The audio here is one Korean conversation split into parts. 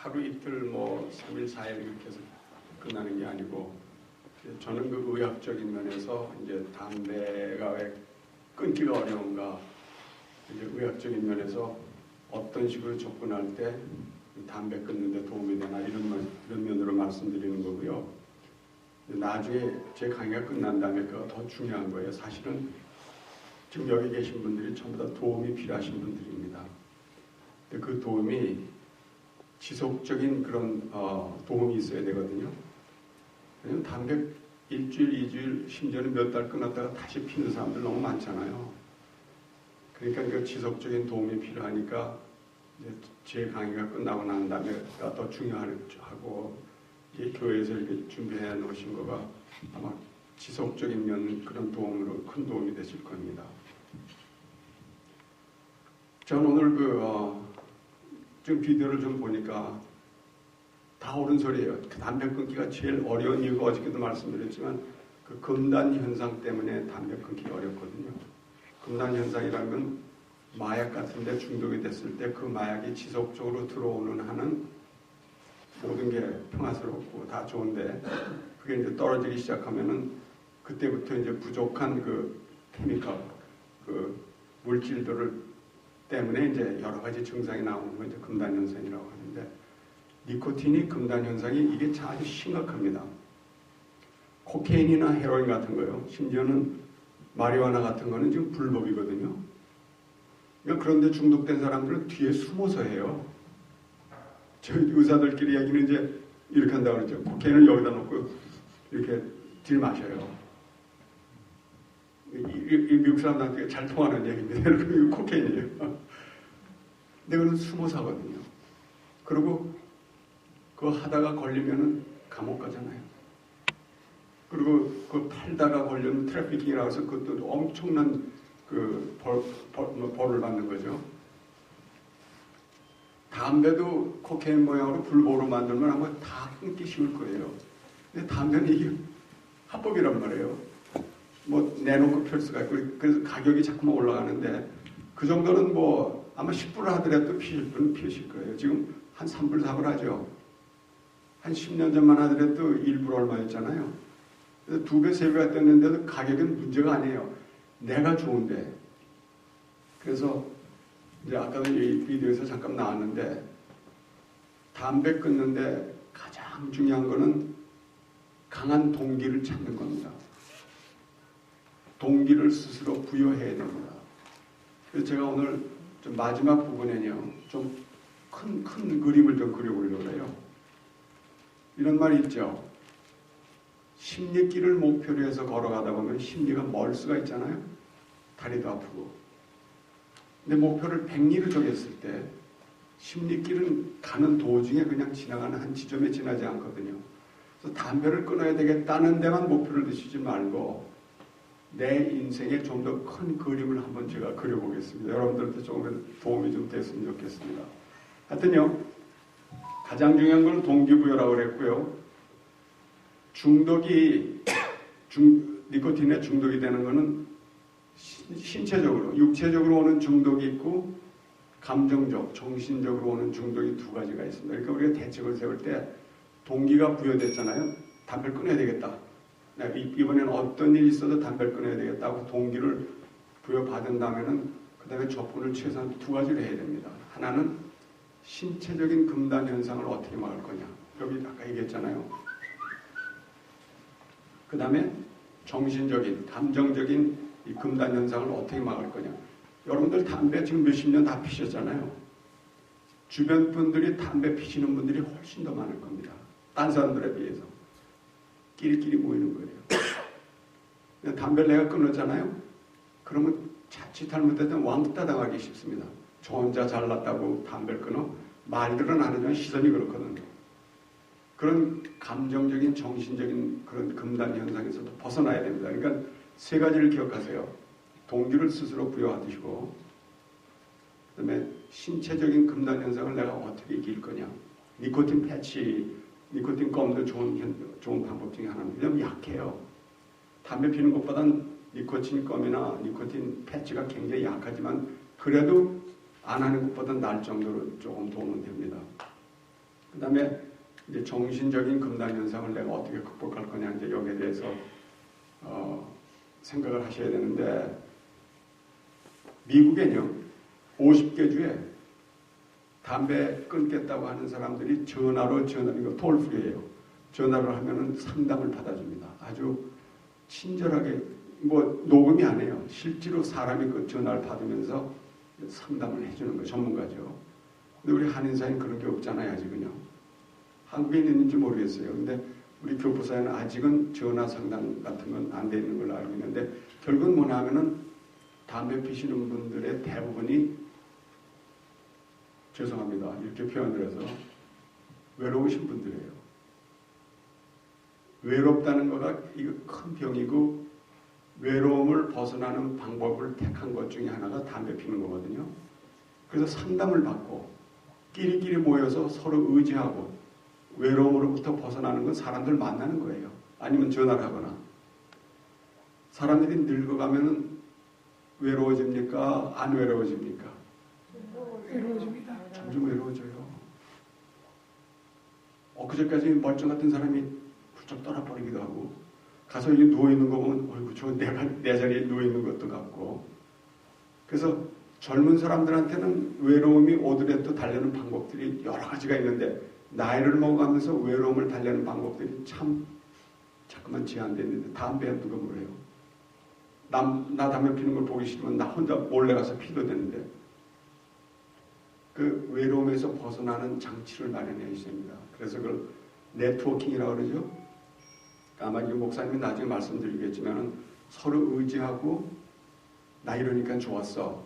하루 이틀 뭐 3일 4일 이렇게 해서 끝나는 게 아니고 저는 그 의학적인 면에서 이제 담배가 왜 끊기가 어려운가 이제 의학적인 면에서 어떤 식으로 접근할 때 담배 끊는데 도움이 되나 이런 면으로 말씀드리는 거고요. 나중에 제 강의가 끝난 다음에 그가 더 중요한 거예요. 사실은 지금 여기 계신 분들이 전부 다 도움이 필요하신 분들입니다. 근데 그 도움이 지속적인 그런 도움이 있어야 되거든요. 왜냐면 담배 일주일, 이주일, 심지어는 몇 달 끊었다가 다시 피는 사람들 너무 많잖아요. 그러니까 그 지속적인 도움이 필요하니까 이제 제 강의가 끝나고 난 다음에가 더 중요하고 이게 교회에서 이렇게 준비해 놓으신 거가 아마 지속적인 면 그런 도움으로 큰 도움이 되실 겁니다. 저는 오늘 지금 비디오를 좀 보니까 다 옳은 소리예요. 담배 끊기가 제일 어려운 이유가 어저께도 말씀드렸지만 그 금단 현상 때문에 담배 끊기 어렵거든요. 금단 현상이라는 건 마약 같은 데 중독이 됐을 때 그 마약이 지속적으로 들어오는 한은 모든 게 평화스럽고 다 좋은데 그게 이제 떨어지기 시작하면은 그때부터 이제 부족한 그 케미컬, 그 물질들을 때문에 이제 여러 가지 증상이 나오는 거 이제 금단 현상이라고 하는데 니코틴이 금단 현상이 이게 아주 심각합니다. 코케인이나 헤로인 같은 거요. 심지어는 마리화나 같은 거는 지금 불법이거든요. 그러니까 그런데 중독된 사람들은 뒤에 숨어서 해요. 저희 의사들끼리 얘기는 이제 이렇게 한다고 그러죠. 코케인을 여기다 놓고 이렇게 들 마셔요. 이 미국 사람들한테 잘 통하는 얘기입니다. 이거 코케인이에요. 근데 그건 숨어서 하거든요. 그리고 그거 하다가 걸리면은 감옥 가잖아요. 그리고 그 팔다가 걸리면 트래피킹이라고 해서 그것도 엄청난 그 벌을 받는 거죠. 담배도 코케인 모양으로 불법으로 만들면 아마 다 끊기 쉬울 거예요. 근데 담배는 이게 합법이란 말이에요. 뭐 내놓고 필 수가 있고 그래서 가격이 자꾸만 올라가는데 그 정도는 뭐 아마 10불 하더라도 피실 분은 피실 거예요. 지금 한 3불 4불 하죠. 한 10년 전만 하더라도 1불 얼마였잖아요. 그래서 2배 3배가 됐는데도 가격은 문제가 아니에요. 내가 좋은데. 그래서 이제 아까도 이 비디오에서 잠깐 나왔는데 담배 끊는데 가장 중요한 거는 강한 동기를 찾는 겁니다. 동기를 스스로 부여해야 됩니다. 그래서 제가 오늘 좀 마지막 부분에는요, 좀 큰 그림을 좀 그려보려고 해요. 이런 말이 있죠. 심리길을 목표로 해서 걸어가다 보면 심리가 멀 수가 있잖아요. 다리도 아프고. 근데 목표를 100리로 정했을 때 심리길은 가는 도중에 그냥 지나가는 한 지점에 지나지 않거든요. 그래서 담배를 끊어야 되겠다는 데만 목표를 두시지 말고 내 인생에 좀 더 큰 그림을 한번 제가 그려보겠습니다. 여러분들한테 조금 도움이 좀 됐으면 좋겠습니다. 하여튼요, 가장 중요한 건 동기부여라고 그랬고요. 니코틴에 중독이 되는 거는 신체적으로, 육체적으로 오는 중독이 있고 감정적, 정신적으로 오는 중독이 두 가지가 있습니다. 그러니까 우리가 대책을 세울 때 동기가 부여됐잖아요. 담배를 끊어야 되겠다. 이번에는 어떤 일이 있어도 담배를 끊어야 되겠다고 동기를 부여받은 다음에는 그 다음에 접근을 최소한 두 가지를 해야 됩니다. 하나는 신체적인 금단 현상을 어떻게 막을 거냐. 여기 아까 얘기했잖아요. 그 다음에 정신적인, 감정적인 이 금단 현상을 어떻게 막을 거냐. 여러분들 담배 지금 몇십 년 다 피셨잖아요. 주변 분들이 담배 피시는 분들이 훨씬 더 많을 겁니다. 딴 사람들에 비해서. 끼리끼리 모이는 거예요. 담배를 내가 끊었잖아요. 그러면 자칫 잘못했던 왕따 당하기 쉽습니다. 저 혼자 잘났다고 담배를 끊어? 말들은 안 하지만 시선이 그렇거든요. 그런 감정적인, 정신적인 그런 금단 현상에서도 벗어나야 됩니다. 그러니까 세 가지를 기억하세요. 동기를 스스로 부여하시고, 그 다음에 신체적인 금단 현상을 내가 어떻게 이길 거냐. 니코틴 패치, 니코틴 껌도 좋은 방법 중에 하나입니다. 왜냐하면 약해요. 담배 피는 것보다는 니코틴 껌이나 니코틴 패치가 굉장히 약하지만 그래도 안 하는 것보다 나을 정도로 조금 도움은 됩니다. 그다음에 이제 정신적인 금단 현상을 내가 어떻게 극복할 거냐 이제 여기에 대해서 생각을 하셔야 되는데 미국에는요 50개 주에 담배 끊겠다고 하는 사람들이 이거 톨프리예요. 전화를 하면은 상담을 받아줍니다. 아주 친절하게 뭐 녹음이 아니에요. 실제로 사람이 그 전화를 받으면서 상담을 해주는 거 전문가죠. 근데 우리 한인사회는 그런 게 없잖아요 아직은요. 한국에 있는지 모르겠어요. 근데 우리 교포사회는 아직은 전화 상담 같은 건 안 돼 있는 걸로 알고 있는데 결국은 뭐냐 하면은 담배 피시는 분들의 대부분이 죄송합니다. 이렇게 표현을 해서 외로우신 분들이에요. 외롭다는 거가 이거 큰 병이고 외로움을 벗어나는 방법을 택한 것 중에 하나가 담배 피는 거거든요. 그래서 상담을 받고 끼리끼리 모여서 서로 의지하고 외로움으로부터 벗어나는 건 사람들 만나는 거예요. 아니면 전화를 하거나. 사람들이 늙어가면은 외로워집니까? 안 외로워집니까? 외로워집니다. 점점 외로워져요. 엊그제까지 멀쩡 같은 사람이 훌쩍 떠나버리기도 하고 가서 여기 누워있는 거 보면 어이구 저 내 자리에 누워있는 것도 같고 그래서 젊은 사람들한테는 외로움이 오더라도 달래는 방법들이 여러 가지가 있는데 나이를 먹어가면서 외로움을 달래는 방법들이 참 자꾸만 제한되어 있는데 담배는 누가 뭐래요? 나 담배 피는 걸 보기 싫으면 나 혼자 몰래 가서 피도 되는데 그 외로움에서 벗어나는 장치를 마련해야 됩니다. 그래서 그걸 네트워킹이라고 그러죠. 아마 이 목사님이 나중에 말씀드리겠지만 서로 의지하고 나 이러니까 좋았어.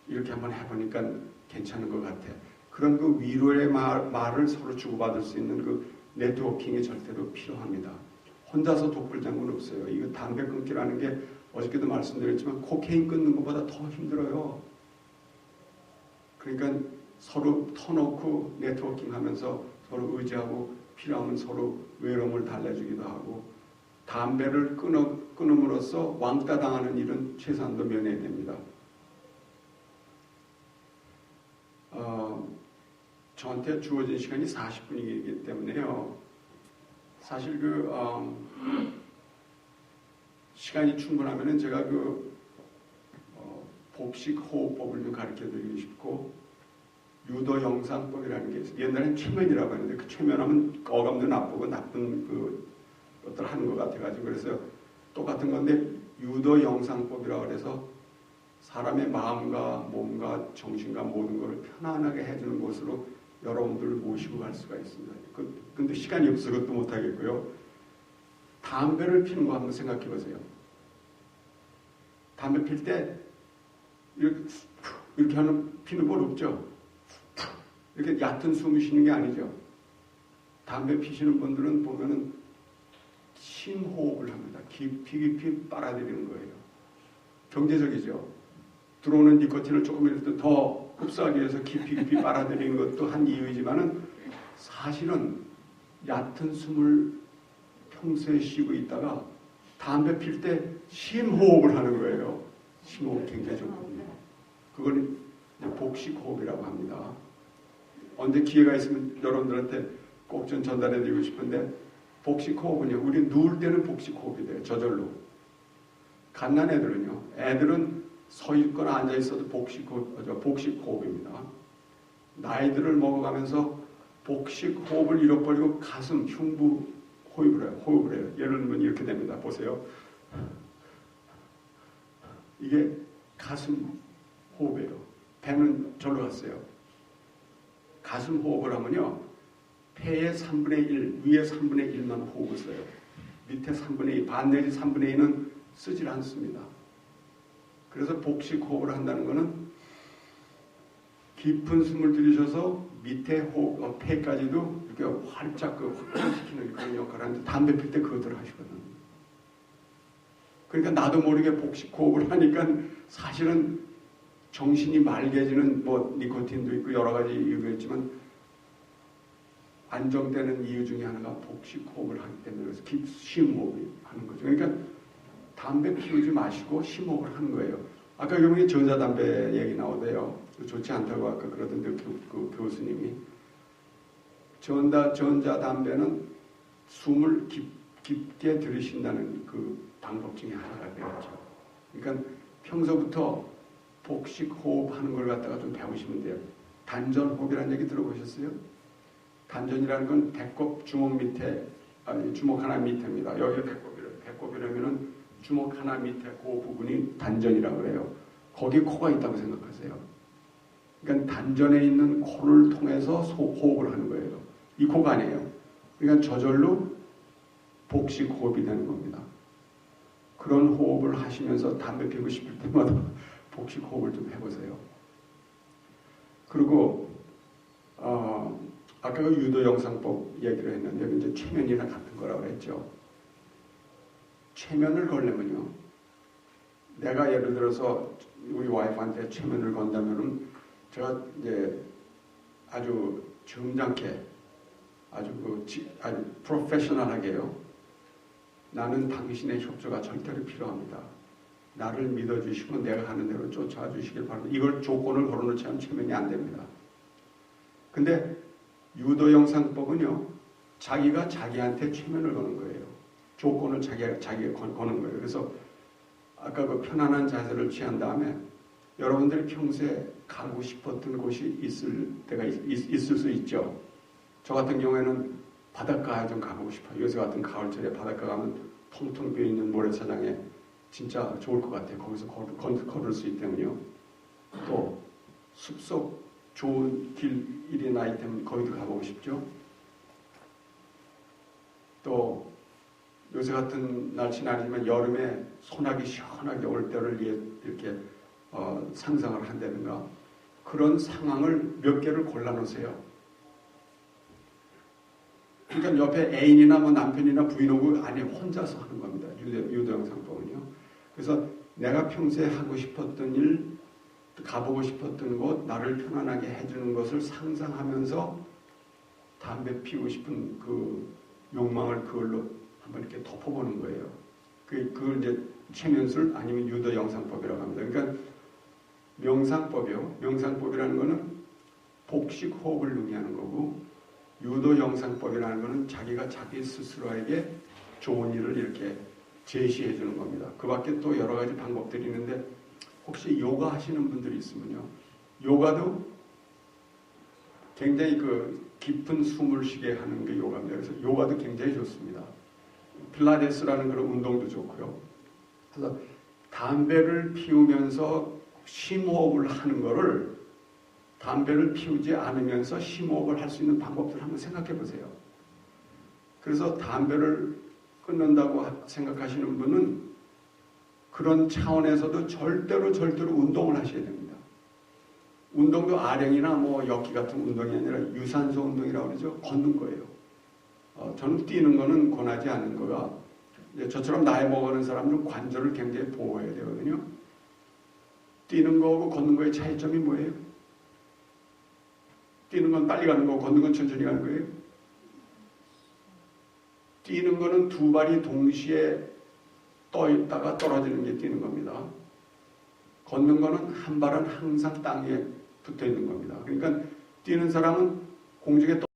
이렇게 한번 해보니까 괜찮은 것 같아. 그런 그 위로의 말을 서로 주고받을 수 있는 그 네트워킹이 절대로 필요합니다. 혼자서 독불장군 없어요. 이거 담배 끊기라는 게 어저께도 말씀드렸지만 코케인 끊는 것보다 더 힘들어요. 그러니까 서로 터놓고 네트워킹 하면서 서로 의지하고 필요하면 서로 외로움을 달래주기도 하고 담배를 끊음으로써 왕따 당하는 일은 최소한도 면해야 됩니다. 저한테 주어진 시간이 40분이기 때문에요. 사실 시간이 충분하면은 제가 복식 호흡법을 좀 가르쳐 드리고 싶고 유도 영상법이라는 게 있어요. 옛날엔 최면이라고 했는데 그 최면하면 어감도 나쁘고 나쁜 것들 하는 것 같아가지고 그래서 똑같은 건데 유도 영상법이라고 그래서 사람의 마음과 몸과 정신과 모든 것을 편안하게 해주는 곳으로 여러분들을 모시고 갈 수가 있습니다. 근데 시간이 없어서 그것도 못하겠고요. 담배를 피는 거 한번 생각해 보세요. 담배 필 때 이렇게 하는 피는 법 없죠? 이렇게 얕은 숨을 쉬는 게 아니죠. 담배 피시는 분들은 보면은 심호흡을 합니다. 깊이 빨아들이는 거예요. 경제적이죠. 들어오는 니코틴을 조금이라도 더 흡수하기 위해서 깊이 빨아들이는 것도 한 이유이지만은 사실은 얕은 숨을 평소에 쉬고 있다가 담배 필 때 심호흡을 하는 거예요. 심호흡 굉장히 좋거든요. 그걸 복식호흡이라고 합니다. 언제 기회가 있으면 여러분들한테 꼭 좀 전달해 드리고 싶은데 복식호흡은요. 우리 누울 때는 복식호흡이 돼요. 저절로. 갓난 애들은 서 있거나 앉아 있어도 복식호흡입니다. 나이들을 먹어가면서 복식호흡을 잃어버리고 가슴, 흉부 호흡을 해요. 예를 들면 이렇게 됩니다. 보세요. 이게 가슴 호흡이에요. 배는 절로 갔어요. 가슴 호흡을 하면요. 폐의 3분의 1, 위에 3분의 1만 호흡을 써요. 밑에 3분의 2, 반 내지 3분의 2는 쓰질 않습니다. 그래서 복식 호흡을 한다는 것은 깊은 숨을 들이셔서 밑에 호흡, 폐까지도 이렇게 활짝 확장시키는 그런 역할을 하는데 담배 필 때 그것들을 하시거든요. 그러니까 나도 모르게 복식 호흡을 하니까 사실은 정신이 맑아지는 니코틴도 있고 여러 가지 이유가 있지만 안정되는 이유 중에 하나가 복식 호흡을 하기 때문에 그래서 심호흡을 하는 거죠. 그러니까 담배 피우지 마시고 심호흡을 하는 거예요. 아까 여기 전자담배 얘기 나오대요. 좋지 않다고 아까 그러던데 그 교수님이. 전자담배는 숨을 깊게 들이쉰다는 그 방법 중에 하나가 되었죠. 그러니까 평소부터 복식 호흡하는 걸 갖다가 좀 배우시면 돼요. 단전 호흡이라는 얘기 들어보셨어요? 단전이라는 건 배꼽 주먹 밑에, 아니 주먹 하나 밑에입니다. 여기가 배꼽이래요. 배꼽이라면은 주먹 하나 밑에 그 부분이 단전이라고 그래요. 거기 코가 있다고 생각하세요. 그러니까 단전에 있는 코를 통해서 호흡을 하는 거예요. 이 코가 아니에요. 그러니까 저절로 복식 호흡이 되는 겁니다. 그런 호흡을 하시면서 담배 피우고 싶을 때마다 복식 호흡을 좀 해보세요. 그리고 아까 그 유도 영상법 얘기를 했는데 여기 이제 최면이랑 같은 거라고 했죠. 최면을 걸려면요. 내가 예를 들어서 우리 와이프한테 최면을 건다면은 제가 이제 아주 점잖게 아주 프로페셔널하게요. 나는 당신의 협조가 절대로 필요합니다. 나를 믿어주시고 내가 하는 대로 쫓아와 주시길 바랍니다. 이걸 조건을 걸어놓지 않으면 최면이 안 됩니다. 근데 유도 영상법은요. 자기가 자기한테 최면을 거는 거예요. 조건을 자기가 거는 거예요. 그래서 아까 그 편안한 자세를 취한 다음에 여러분들이 평소에 가고 싶었던 곳이 있을 때가 있을 수 있죠. 저 같은 경우에는 바닷가에 좀 가보고 싶어요. 요새 같은 가을철에 바닷가 가면 통통 비어있는 모래사장에 진짜 좋을 것 같아요. 거기서 걸을 수 있다면요. 또 숲속 좋은 길이나 있다면 거기도 가보고 싶죠. 또 요새 같은 날씨는 아니지만 여름에 소나기 시원하게 올 때를 이렇게 상상을 한다든가 그런 상황을 몇 개를 골라놓으세요. 그러니까 옆에 애인이나 뭐 남편이나 부인하고 아니 혼자서 하는 겁니다. 유도 영상법은요. 그래서 내가 평소에 하고 싶었던 일, 가보고 싶었던 곳, 나를 편안하게 해주는 것을 상상하면서 담배 피우고 싶은 그 욕망을 그걸로 한번 이렇게 덮어보는 거예요. 그걸 이제 최면술 아니면 유도 영상법이라고 합니다. 그러니까 명상법이요. 명상법이라는 거는 복식 호흡을 의미하는 거고 유도 영상법이라는 것은 자기가 자기 스스로에게 좋은 일을 이렇게 제시해 주는 겁니다. 그 밖에 또 여러 가지 방법들이 있는데 혹시 요가 하시는 분들이 있으면요. 요가도 굉장히 그 깊은 숨을 쉬게 하는 게 요가입니다. 그래서 요가도 굉장히 좋습니다. 필라테스라는 그런 운동도 좋고요. 그래서 담배를 피우면서 심호흡을 하는 거를 담배를 피우지 않으면서 심호흡을 할 수 있는 방법들을 한번 생각해 보세요. 그래서 담배를 끊는다고 생각하시는 분은 그런 차원에서도 절대로 운동을 하셔야 됩니다. 운동도 아령이나 뭐 역기 같은 운동이 아니라 유산소 운동이라고 그러죠. 걷는 거예요. 저는 뛰는 거는 권하지 않는 거가 저처럼 나이 먹는 사람들은 관절을 굉장히 보호해야 되거든요. 뛰는 거하고 걷는 거의 차이점이 뭐예요? 뛰는 건 빨리 가는 거고 걷는 건 천천히 가는 거예요. 뛰는 거는 두 발이 동시에 떠 있다가 떨어지는 게 뛰는 겁니다. 걷는 거는 한 발은 항상 땅에 붙어 있는 겁니다. 그러니까 뛰는 사람은 공중에